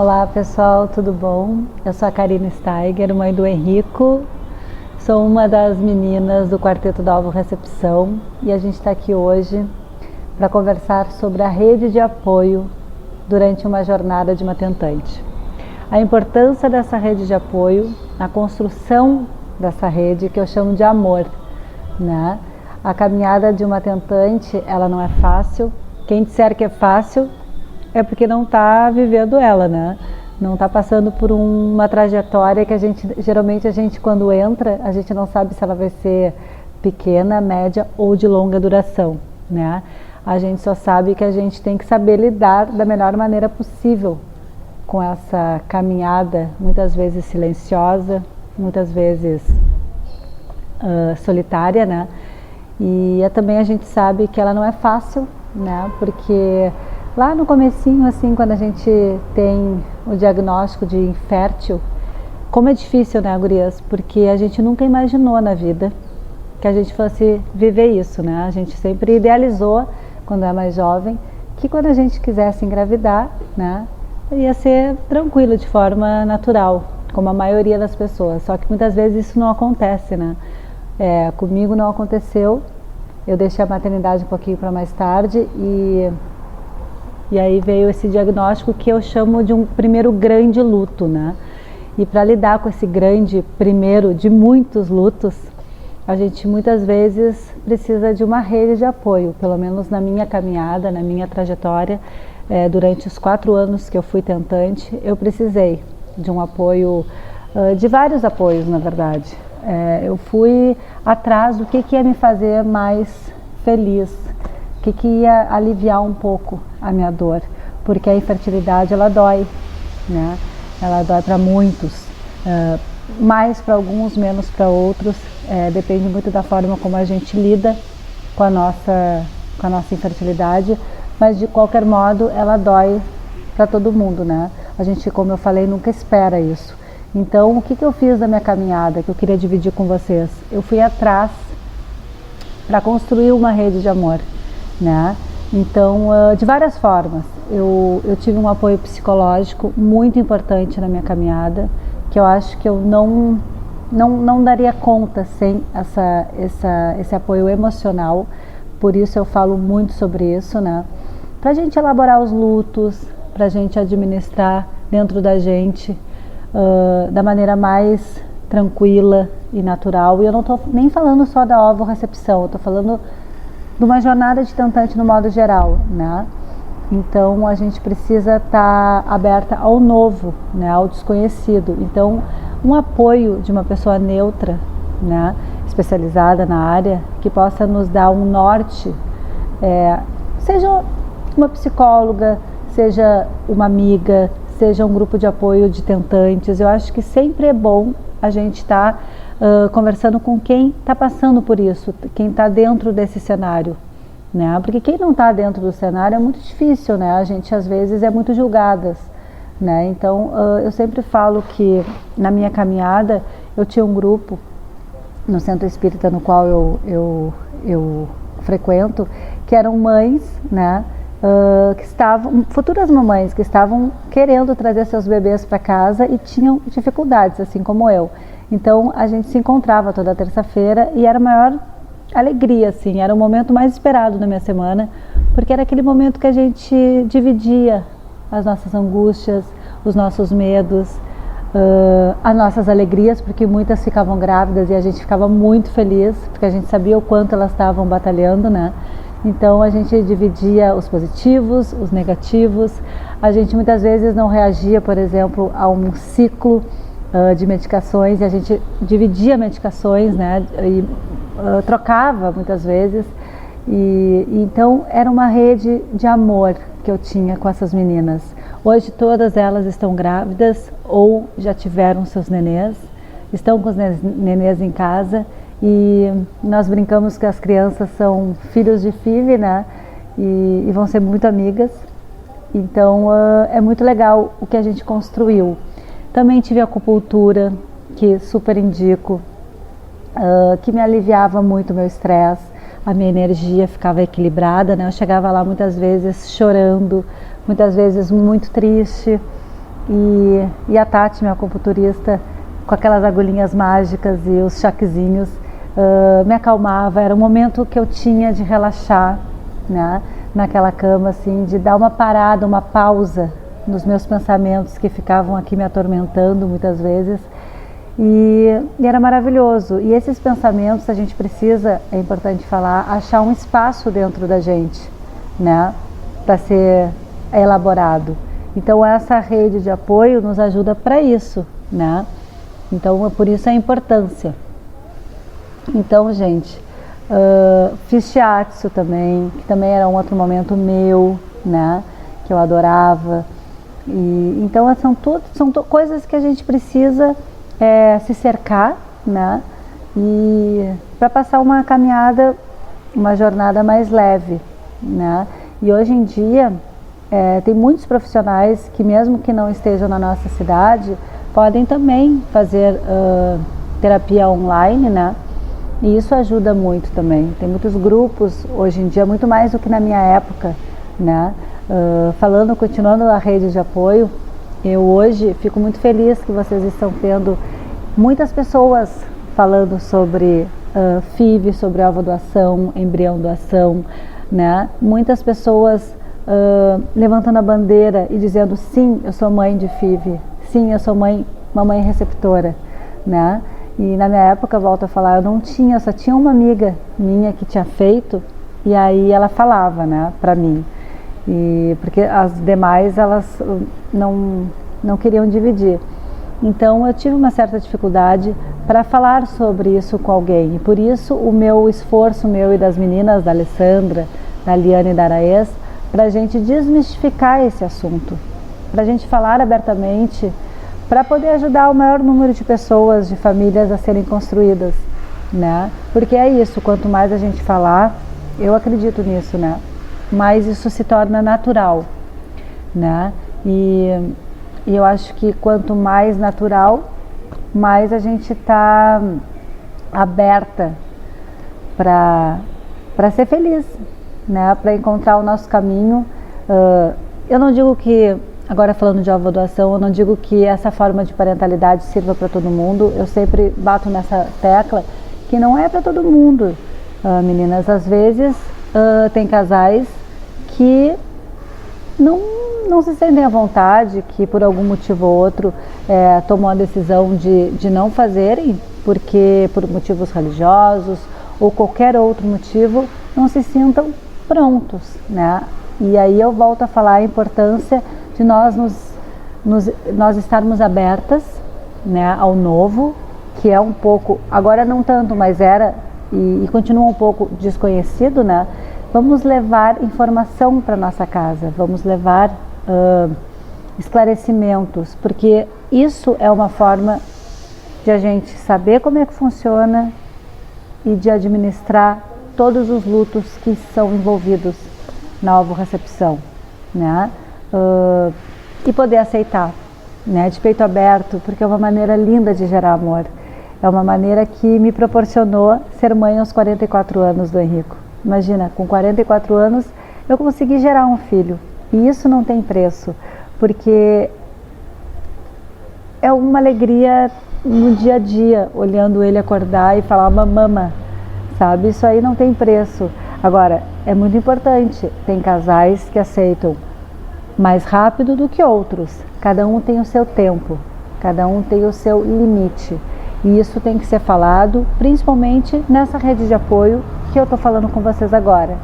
Olá pessoal, tudo bom? Eu sou a Karina Steiger, mãe do Henrico, sou uma das meninas do Quarteto da Ovo Recepção e a gente está aqui hoje para conversar sobre a rede de apoio durante uma jornada de uma tentante. A importância dessa rede de apoio, a construção dessa rede que eu chamo de amor, né? A caminhada de uma tentante, ela não é fácil. Quem disser que é fácil é porque não está vivendo ela, né? Não está passando por uma trajetória que geralmente a gente quando entra, a gente não sabe se ela vai ser pequena, média ou de longa duração, né? A gente só sabe que a gente tem que saber lidar da melhor maneira possível com essa caminhada, muitas vezes silenciosa, muitas vezes solitária, né? E também a gente sabe que ela não é fácil, né? Porque lá no comecinho, assim, quando a gente tem o diagnóstico de infértil, como é difícil, né, gurias? Porque a gente nunca imaginou na vida que a gente fosse viver isso, né? A gente sempre idealizou, quando é mais jovem, que quando a gente quisesse engravidar, né, ia ser tranquilo, de forma natural, como a maioria das pessoas. Só que muitas vezes isso não acontece, né? Comigo não aconteceu. Eu deixei a maternidade um pouquinho para mais tarde e aí veio esse diagnóstico que eu chamo de um primeiro grande luto, né? E para lidar com esse grande primeiro de muitos lutos, a gente muitas vezes precisa de uma rede de apoio, pelo menos na minha caminhada, na minha trajetória, durante os 4 anos que eu fui tentante, eu precisei de um apoio, de vários apoios, na verdade. Eu fui atrás do que ia me fazer mais feliz, o que ia aliviar um pouco a minha dor, porque a infertilidade ela dói, né? Ela dói para muitos, mais para alguns, menos para outros, depende muito da forma como a gente lida com a nossa infertilidade, mas de qualquer modo ela dói para todo mundo, né? A gente, como eu falei, nunca espera isso. Então, o que eu fiz da minha caminhada, que eu queria dividir com vocês? Eu fui atrás para construir uma rede de amor, né? Então, de várias formas. Eu tive um apoio psicológico muito importante na minha caminhada, que eu acho que eu não daria conta sem esse apoio emocional. Por isso eu falo muito sobre isso, né? Pra gente elaborar os lutos, pra gente administrar dentro da gente, da maneira mais tranquila e natural. E eu não estou nem falando só da ovo-recepção, eu estou falando de uma jornada de tentante no modo geral, né? Então a gente precisa estar aberta ao novo, né? Ao desconhecido. Então um apoio de uma pessoa neutra, né? Especializada na área, que possa nos dar um norte, seja uma psicóloga, seja uma amiga, seja um grupo de apoio de tentantes. Eu acho que sempre é bom a gente estar conversando com quem está passando por isso, quem está dentro desse cenário, né? Porque quem não está dentro do cenário é muito difícil, né? A gente às vezes é muito julgadas, né? Então eu sempre falo que na minha caminhada eu tinha um grupo no centro espírita no qual eu frequento, que eram mães, né? Que estavam, futuras mamães que estavam querendo trazer seus bebês para casa e tinham dificuldades, assim como eu. Então a gente se encontrava toda terça-feira e era a maior alegria, assim, era o momento mais esperado da minha semana, porque era aquele momento que a gente dividia as nossas angústias, os nossos medos, as nossas alegrias, porque muitas ficavam grávidas e a gente ficava muito feliz, porque a gente sabia o quanto elas estavam batalhando, né? Então a gente dividia os positivos, os negativos. A gente muitas vezes não reagia, por exemplo, a um ciclo de medicações, e a gente dividia medicações, né? E trocava muitas vezes. E então era uma rede de amor que eu tinha com essas meninas. Hoje todas elas estão grávidas ou já tiveram seus nenês, estão com os nenês em casa. E nós brincamos que as crianças são filhos de FIV, né? E vão ser muito amigas. Então é muito legal o que a gente construiu. Também tive acupuntura, que super indico, que me aliviava muito o meu estresse, a minha energia ficava equilibrada, né? Eu chegava lá muitas vezes chorando, muitas vezes muito triste. e a Tati, minha acupunturista, com aquelas agulhinhas mágicas e os chaquezinhos, me acalmava. Era um momento que eu tinha de relaxar, né, naquela cama, assim, de dar uma parada, uma pausa nos meus pensamentos que ficavam aqui me atormentando muitas vezes. E era maravilhoso. E esses pensamentos a gente precisa, é importante falar, achar um espaço dentro da gente, né, para ser elaborado. Então essa rede de apoio nos ajuda para isso, né? Então por isso a importância. Então, gente, fiz shiatsu também, que também era um outro momento meu, né, que eu adorava. E então são coisas que a gente precisa se cercar, né, e para passar uma caminhada, uma jornada mais leve, né? E hoje em dia tem muitos profissionais que, mesmo que não estejam na nossa cidade, podem também fazer terapia online, né? E isso ajuda muito também. Tem muitos grupos hoje em dia, muito mais do que na minha época, né? Continuando a rede de apoio, eu hoje fico muito feliz que vocês estão tendo muitas pessoas falando sobre FIV, sobre ovodoação, embrião doação, né? Muitas pessoas levantando a bandeira e dizendo: sim, eu sou mãe de FIV, sim, eu sou mamãe receptora, né? E na minha época, volto a falar, eu não tinha, só tinha uma amiga minha que tinha feito, e aí ela falava, né, pra mim, e porque as demais, elas não queriam dividir. Então eu tive uma certa dificuldade para falar sobre isso com alguém, e por isso o meu esforço, meu e das meninas, da Alessandra, da Liane e da Araês, para a gente desmistificar esse assunto, para a gente falar abertamente, para poder ajudar o maior número de pessoas, de famílias a serem construídas, né? Porque é isso, quanto mais a gente falar, eu acredito nisso, né, mais isso se torna natural, né? E eu acho que quanto mais natural, mais a gente está aberta para ser feliz, né? Para encontrar o nosso caminho. Eu não digo que, agora falando de ovodoação, eu não digo que essa forma de parentalidade sirva para todo mundo. Eu sempre bato nessa tecla que não é para todo mundo, meninas. Às vezes tem casais que não se sentem à vontade, que por algum motivo ou outro tomam a decisão de não fazerem, porque por motivos religiosos ou qualquer outro motivo não se sintam prontos, né? E aí eu volto a falar a importância de nós estarmos abertas, né, ao novo, que é um pouco, agora não tanto, mas era e continua um pouco desconhecido, né? Vamos levar informação para nossa casa, vamos levar esclarecimentos, porque isso é uma forma de a gente saber como é que funciona e de administrar todos os lutos que são envolvidos na ovorecepção, né? E poder aceitar, né, de peito aberto, porque é uma maneira linda de gerar amor. É uma maneira que me proporcionou ser mãe aos 44 anos do Henrico. Imagina, com 44 anos eu consegui gerar um filho. E isso não tem preço, porque é uma alegria no dia a dia, olhando ele acordar e falar mamama, sabe? Isso aí não tem preço. Agora, é muito importante, tem casais que aceitam mais rápido do que outros. Cada um tem o seu tempo, cada um tem o seu limite. E isso tem que ser falado, principalmente nessa rede de apoio que eu estou falando com vocês agora,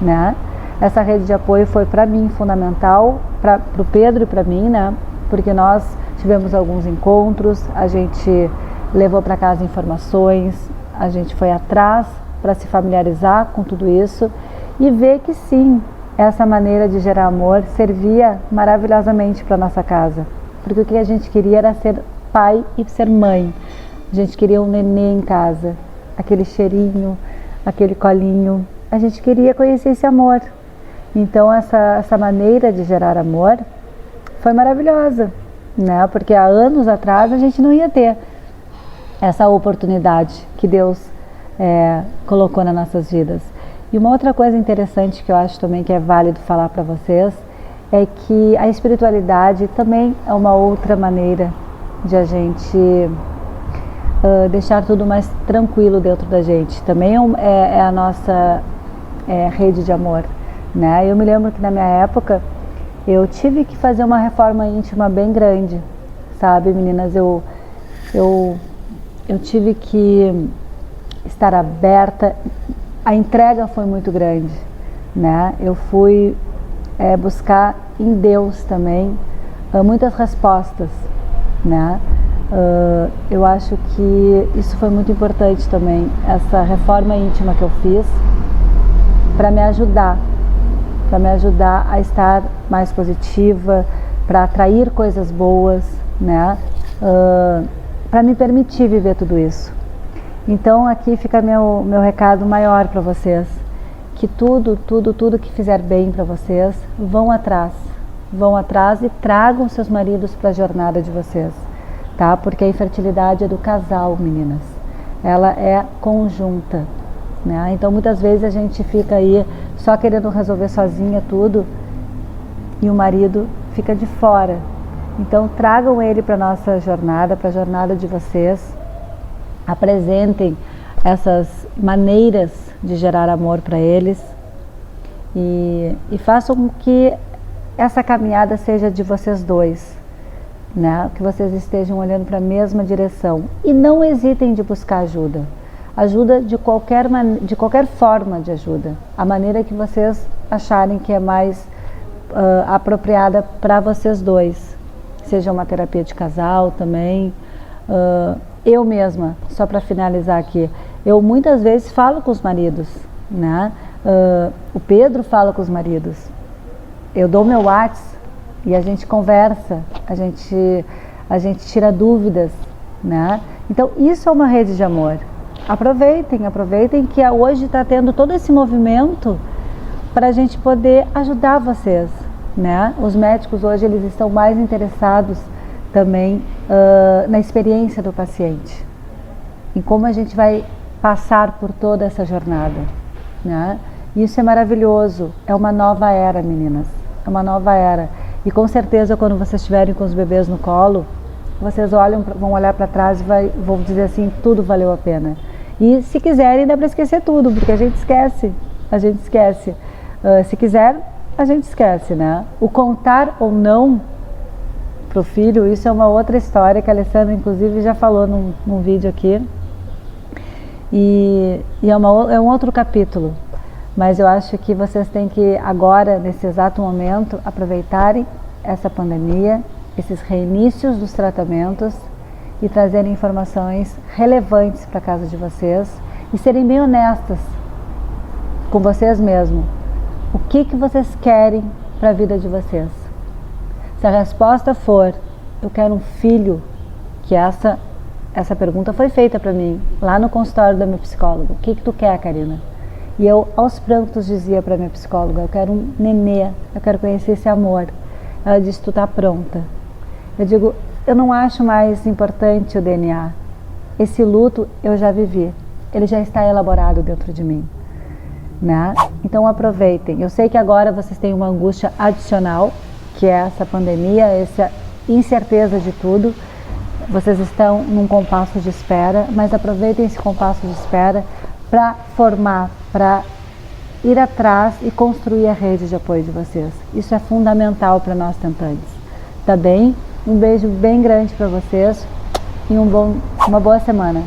né? Essa rede de apoio foi para mim fundamental, para o Pedro e para mim, né? Porque nós tivemos alguns encontros, a gente levou para casa informações, a gente foi atrás para se familiarizar com tudo isso e ver que sim, essa maneira de gerar amor servia maravilhosamente para nossa casa. Porque o que a gente queria era ser pai e ser mãe. A gente queria um nenê em casa, aquele cheirinho, aquele colinho. A gente queria conhecer esse amor. Então essa maneira de gerar amor foi maravilhosa, né? Porque há anos atrás a gente não ia ter essa oportunidade que Deus colocou nas nossas vidas. E uma outra coisa interessante que eu acho também que é válido falar para vocês é que a espiritualidade também é uma outra maneira de a gente deixar tudo mais tranquilo dentro da gente. Também é a nossa rede de amor, né? Eu me lembro que na minha época eu tive que fazer uma reforma íntima bem grande, sabe, meninas? Eu tive que estar aberta, a entrega foi muito grande, né? Eu fui buscar em Deus também muitas respostas, né? Eu acho que isso foi muito importante também, essa reforma íntima que eu fiz, para me ajudar a estar mais positiva, para atrair coisas boas, né? Para me permitir viver tudo isso. Então aqui fica meu recado maior para vocês, que tudo que fizer bem para vocês, vão atrás e tragam seus maridos para a jornada de vocês, tá? Porque a infertilidade é do casal, meninas, ela é conjunta, né? Então muitas vezes a gente fica aí só querendo resolver sozinha tudo e o marido fica de fora. Então tragam ele para a nossa jornada, para a jornada de vocês, apresentem essas maneiras de gerar amor para eles e façam com que essa caminhada seja de vocês dois, né? Que vocês estejam olhando para a mesma direção e não hesitem de buscar ajuda de qualquer forma de ajuda, a maneira que vocês acharem que é mais apropriada para vocês dois, seja uma terapia de casal também. Eu mesma, só para finalizar aqui, eu muitas vezes falo com os maridos, né? O Pedro fala com os maridos, eu dou meu WhatsApp e a gente conversa, a gente tira dúvidas, né? Então isso é uma rede de amor. Aproveitem que hoje está tendo todo esse movimento para a gente poder ajudar vocês, né? Os médicos hoje eles estão mais interessados também na experiência do paciente, em como a gente vai passar por toda essa jornada, né? Isso é maravilhoso, é uma nova era, meninas, é uma nova era. E com certeza quando vocês estiverem com os bebês no colo, vocês vão olhar para trás e vão dizer assim, tudo valeu a pena. E se quiserem dá para esquecer tudo, porque a gente esquece. Se quiser, a gente esquece, né? O contar ou não para o filho, isso é uma outra história que a Alessandra inclusive já falou num vídeo aqui. E é um outro capítulo. Mas eu acho que vocês têm que agora, nesse exato momento, aproveitarem essa pandemia, esses reinícios dos tratamentos e trazerem informações relevantes para a casa de vocês e serem bem honestas com vocês mesmos. O que vocês querem para a vida de vocês? Se a resposta for, eu quero um filho, que essa pergunta foi feita para mim, lá no consultório da minha psicóloga. O que tu quer, Karina? E eu, aos prantos, dizia para minha psicóloga, eu quero um nenê, eu quero conhecer esse amor. Ela disse, tu tá pronta. Eu digo, eu não acho mais importante o DNA. Esse luto eu já vivi, ele já está elaborado dentro de mim, né? Então aproveitem. Eu sei que agora vocês têm uma angústia adicional, que é essa pandemia, essa incerteza de tudo. Vocês estão num compasso de espera, mas aproveitem esse compasso de espera para formar, para ir atrás e construir a rede de apoio de vocês. Isso é fundamental para nós tentantes. Tá bem? Um beijo bem grande para vocês e uma boa semana.